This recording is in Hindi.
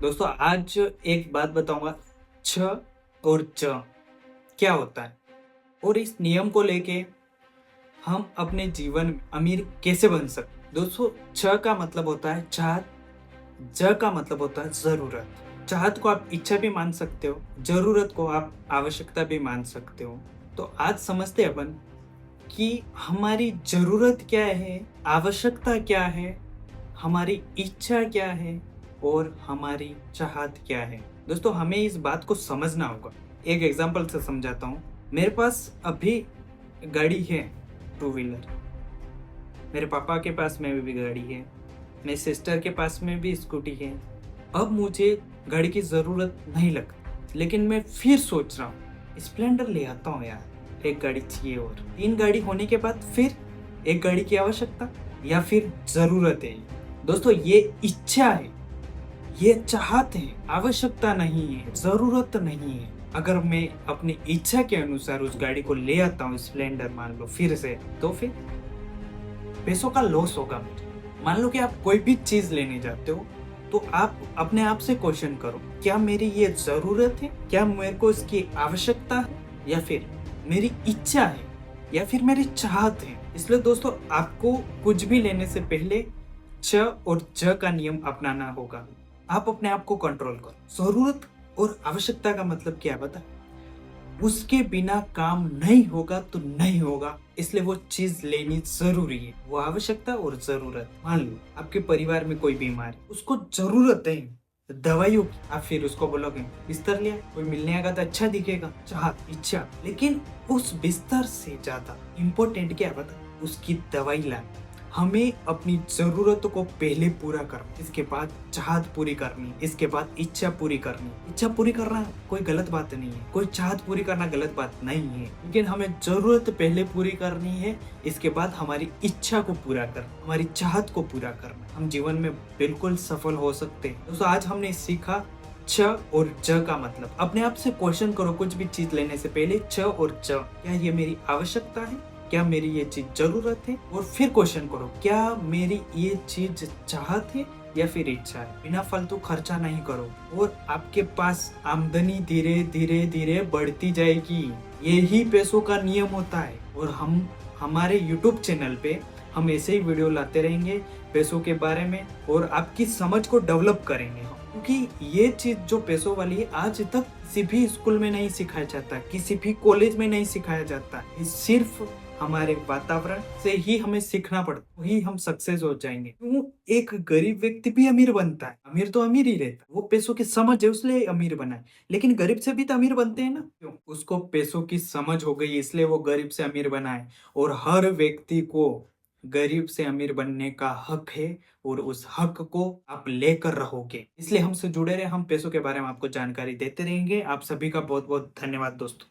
दोस्तों आज एक बात बताऊंगा। छ और च क्या होता है और इस नियम को लेके हम अपने जीवन में अमीर कैसे बन सकते। दोस्तों छ का मतलब होता है चाहत, ज का मतलब होता है जरूरत। चाहत को आप इच्छा भी मान सकते हो, जरूरत को आप आवश्यकता भी मान सकते हो। तो आज समझते हैं अपन कि हमारी जरूरत क्या है, आवश्यकता क्या है, हमारी इच्छा क्या है और हमारी चाहत क्या है। दोस्तों हमें इस बात को समझना होगा। एक एग्जांपल से समझाता हूँ। मेरे पास अभी गाड़ी है, टू व्हीलर। मेरे पापा के पास में भी गाड़ी है, मेरे सिस्टर के पास में भी स्कूटी है। अब मुझे गाड़ी की ज़रूरत नहीं लगती, लेकिन मैं फिर सोच रहा हूँ स्प्लेंडर ले आता हूँ यार, एक गाड़ी चाहिए। और 3 गाड़ी होने के बाद फिर एक गाड़ी की आवश्यकता या फिर ज़रूरत है। दोस्तों ये इच्छा है, ये चाहत है, आवश्यकता नहीं है, ज़रूरत नहीं है। अगर मैं अपनी इच्छा के अनुसार उस गाड़ी को ले आता हूँ, स्प्लेंडर मान लो फिर से, तो फिर पैसों का लॉस होगा मुझे। मान लो कि आप कोई भी चीज लेने जाते हो तो आप अपने आप से क्वेश्चन करो, क्या मेरी ये जरूरत है, क्या मेरे को इसकी आवश्यकता है, या फिर मेरी इच्छा है, या फिर मेरी चाहत है। इसलिए दोस्तों आपको कुछ भी लेने से पहले च और ज का नियम अपनाना होगा। आप अपने आप को कंट्रोल करो। जरूरत और आवश्यकता का मतलब क्या बता, उसके बिना काम नहीं होगा तो नहीं होगा, इसलिए वो चीज लेनी जरूरी है। वो आवश्यकता और जरूरत। मान लो आपके परिवार में कोई बीमार है, उसको जरूरत है दवाइयों की, आप फिर उसको बोलोगे बिस्तर लिया, कोई मिलने आएगा तो अच्छा दिखेगा, चाहत, इच्छा। लेकिन उस बिस्तर से ज्यादा इम्पोर्टेंट क्या बता, उसकी दवाई लाना। हमें अपनी जरूरतों को पहले पूरा करना, इसके बाद चाहत पूरी करनी, इसके बाद इच्छा पूरी करनी। इच्छा पूरी करना कोई गलत बात नहीं है, कोई चाहत पूरी करना गलत बात नहीं है, लेकिन हमें जरूरत पहले पूरी करनी है, इसके बाद हमारी इच्छा को पूरा करना, हमारी चाहत को पूरा करना। हम जीवन में बिल्कुल सफल हो सकते हैं। दोस्तों आज हमने सीखा छ और ज का मतलब। अपने आप से क्वेश्चन करो कुछ भी चीज लेने से पहले, छ और ज, क्या ये मेरी आवश्यकता है, क्या मेरी ये चीज जरूरत है, और फिर क्वेश्चन करो क्या मेरी ये चीज चाहत है या फिर इच्छा है। बिना फालतू खर्चा नहीं करो और आपके पास आमदनी धीरे धीरे धीरे बढ़ती जाएगी। यही पैसों का नियम होता है। और हम हमारे YouTube चैनल पे हम ऐसे ही वीडियो लाते रहेंगे पैसों के बारे में, और आपकी समझ को डेवलप करेंगे। क्योंकि ये चीज जो पैसों वाली है आज तक किसी भी स्कूल में नहीं सिखाया जाता, किसी भी कॉलेज में नहीं सिखाया जाता। ये सिर्फ हमारे वातावरण से ही हमें सीखना पड़ता, वही हम सक्सेस हो जाएंगे। क्यों एक गरीब व्यक्ति भी अमीर बनता है, अमीर तो अमीर ही रहता है, वो पैसों की समझ है इसलिए अमीर बना है। लेकिन गरीब से भी तो अमीर बनते हैं ना, क्यों, उसको पैसों की समझ हो गई इसलिए वो गरीब से अमीर बना है। और हर व्यक्ति को गरीब से अमीर बनने का हक है, और उस हक को आप लेकर रहोगे। इसलिए हमसे जुड़े रहे, हम पैसों के बारे में आपको जानकारी देते रहेंगे। आप सभी का बहुत बहुत धन्यवाद दोस्तों।